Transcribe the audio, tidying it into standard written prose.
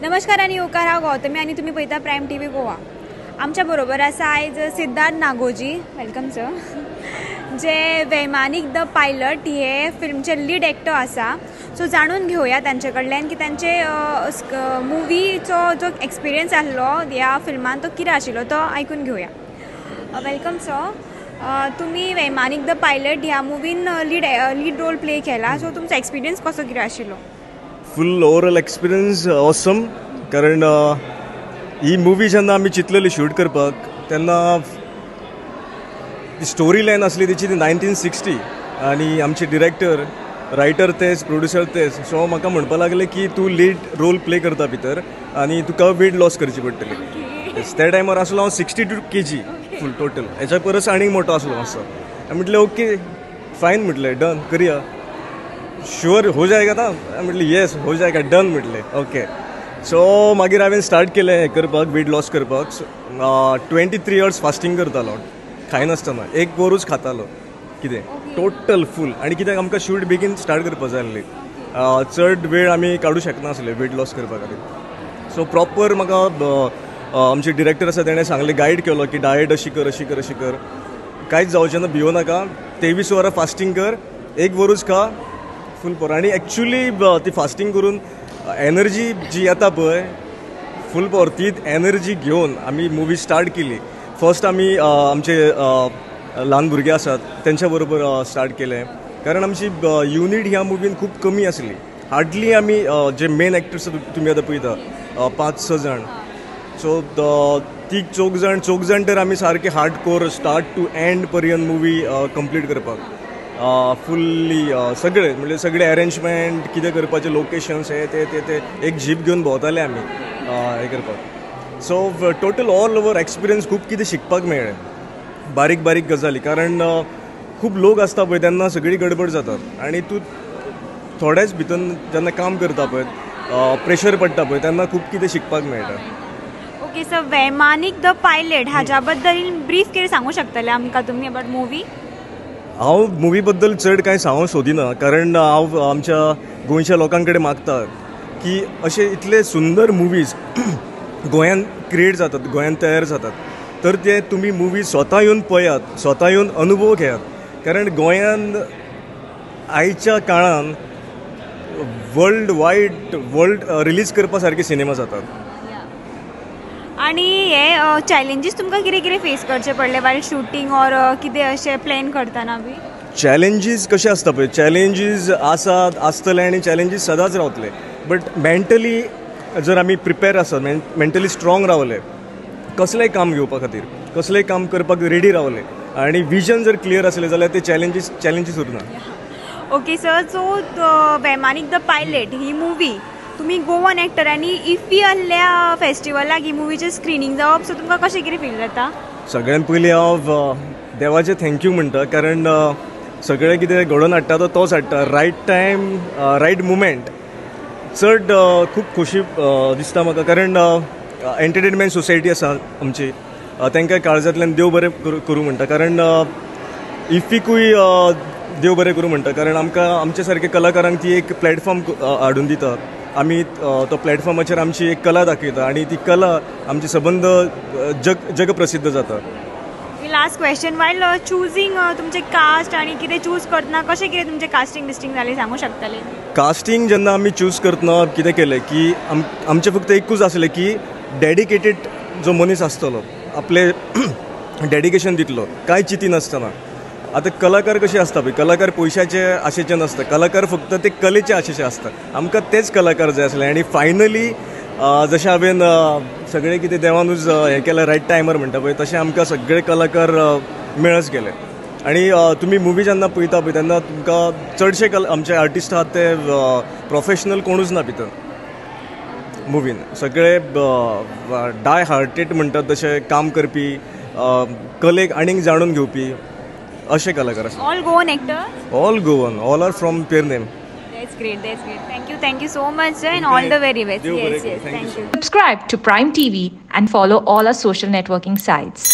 नमस्कार आणि येवकार, हांव गौतमी आणि तुम्ही पळयता प्रायम टीव्ही गोवा। आमच्या बरोबर आसा आयज सिद्धार्थ नागोजी, वेलकम सर, जे वैमानिक द पायलट हे फिल्मचे लीड एक्टर आसा। सो जाणून घेवया तांचे कडल्यान की तांचे मुवीचो जो एक्सपिरियन्स आसलो ह्या फिल्मान तो कितें आशिल्लो तो आयकून घेवया। वेलकम सर, तुम्ही वैमानिक द पायलट ह्या मुवीन लीड रोल प्ले केला, सो तुमचो एक्सपिरियन्स कसो कितें आशिल्लो? फुल ओवरऑल एक्सपिरियन्स ऑसम, कारण ही मुवी जेन्ना आमी चिंतलेली शूट करपाक तेन्ना स्टोरी लायन आसली तेची ती 1960 आनी आमचे डिरेक्टर रायटर तेच प्रोड्युसर तेच, सो म्हाका म्हणपा लागले की तूं लीड रोल प्ले करता भितर आनी तुका वेट लॉस करची पडटली। त्या टायमार आसलो हांव 62 kg फूल टोटल, हेच्या परस आनीक मोठो आसलो मातसो। हांवें म्हटलें ओके फायन, म्हटलें डन करुया, श्युअर हो जाएगा ना, म्हटलें येस हो जाएगा, डन म्हटलें ओके। सो मागीर हांवें स्टार्ट केलें हें करपाक, वेट लॉस करपाक। 23 इयर्स फास्टींग करतालो, खायनासतना 1 वरूच खातालो कितें टोटल फूल। आनी कित्याक आमकां शूट बेगीन स्टार्ट करपा जाय आसली, चड वेळ आमी काडूं शकनासले वेट लॉस करपा खातीर। सो प्रॉपर म्हाका आमचे डिरेक्टर आसा तेणें सांगलें, गायड केलो की डायट अशी कर अशी कर अशी कर, कांयच जावचें ना, भिवो नाका, 23 वरां फास्टींग कर, 1 वरूच खा फूल पोर। आनी एक्चुली ती फास्टींग करून एनर्जी जी येता पळय फूल पोर, ती एनर्जी घेवन आमी मुवी स्टार्ट केली। फर्स्ट आमी आमचे ल्हान भुरगे आसात तेंच्या बरोबर स्टार्ट केलें, कारण आमची युनीट ह्या मुवीन खूब कमी आसली। हार्डली आमी जे मेन एक्टर्स तुमी आतां पळयता 5-6 जाण, सो ती चौग जाण तर आमी सारके hard core start to end पर्यंत मुवी कंप्लीट करपाक फुल्ली सगळे, म्हणजे सगळे अरेंजमेंट कितें करपाचे, लोकेशन्स हे ते एक जीप घेवन भोंवताले आमी हे करपाक। So total all over experience खूब कितें शिकपाक मेळ्ळें, बारीक बारीक गजाली, कारण खूब लोक आसता पळय तेन्ना सगळी गडबड जातात आनी तूं थोड्याच भितर जेन्ना काम करता पळय, प्रेशर पडटा पळय, तेन्ना खूब कितें शिकपाक मेळटा। ओके सर, वैमानिक द पायलट हाच्या बद्दल ब्रीफ कितें सांगू शकतले आमकां तुमी अबाउट मुवी? हांव मुवी बद्दल चड कांय सांगूंक सोदिना, कारण हांव आमच्या गोंयच्या लोकां कडेन मागता की अशे इतले सुंदर मुवीज गोंयांत क्रिएट जातात, गोंयांत तयार जातात, तर ते तुमी मुवी स्वता येवन पळयात, स्वता येवन अनुभव घेयात, कारण गोंयांत आयच्या काळान वर्ल्ड रिलीज करपा सारके सिनेमा जातात। आणि हे चॅलेंजीस तुमकां कितें कितें फेस करचे पडले वायल शूटिंग ऑर कितें अशें प्लॅन करतना बी? चॅलेंजीस कशें आसता पळय, चॅलेंजीस आसतले आनी चॅलेंजीस सदांच रावतले, बट मेंटली जर आमी प्रिपेर आसत, मेंटली स्ट्रॉंग रावले, कसलेंय काम घेवपा खातीर, कसलेंय काम करपाक रेडी रावले आनी विजन जर क्लियर आसलें जाल्यार ते चॅलेंजीस उरना। ओके सर, सो वैमानिक द पायलट ही मुवी तुम्ही गोवन एक्टर आनी इफ्फी आहल्या फेस्टिवलाक ही मुवीचें स्क्रिनींग जावप, सो तुमकां कशें कितें फील जाता? सगळ्यान पयलीं हांव देवाचें थँक्यू म्हणटा, कारण सगळें कितें घडोवन हाडटा तो तोच हाडटा, रायट टायम रायट मुमेंट। चड खूब खोशी दिसता म्हाका, कारण एंटरटेनमेंट सोसायटी आसा आमची, तांकां काळजांतल्यान देव बरें करूं म्हणटा, कारण इफ्फीकूय देव बरें करूं म्हणटा, कारण आमकां आमच्या सारके कलाकारांक ती एक प्लॅटफॉर्म हाडून दिता। आमी तो प्लॅटफॉर्माचेर आमची एक कला दाखयता आनी ती कला आमची सबंद जग प्रसिद्ध जाता। लास्ट क्वेश्चन, वायल चुजींग तुमचे कास्ट आनी कितें चूज करतना कशें कितें तुमचें कास्टिंग बिस्टिंग जालें सांगूं शकतले? कास्टिंग जेन्ना आमी चूज करतना कितें केलें की आमचें फक्त एकूच आसलें की डेडिकेटेड जो मनीस आसतलो, आपले डेडिकेशन दितलो, कांय चिंती नासतना। आतां कलाकार कशें आसता पळय, कलाकार पयशाचे आशेचे नासता, कलाकार फक्त ते कलेचे आशेचे आसता। आमकां तेच कलाकार जाय आसले आनी फायनली जशें हांवें सगळें कितें देवानूच हें केलें रायट टायमार म्हणटा पळय, तशें आमकां सगळे कलाकार मेळच गेले। आनी तुमी मुवी जेन्ना पळयता पळय तेन्ना तुमकां चडशे आमचे आर्टिस्ट आहात ते प्रोफेशनल कोणूच ना भितर मुवीन, सगळे डाय हार्टेड म्हणटात तशें काम करपी, कलेक आनीक जाणून घेवपी अशे कलाकार आसात। All Goan actor? All Goan, all are from Pernem. That's great. Thank you so much, sir, and all the very best. Yes, thank you. Subscribe to Prime TV and follow all our social networking sites.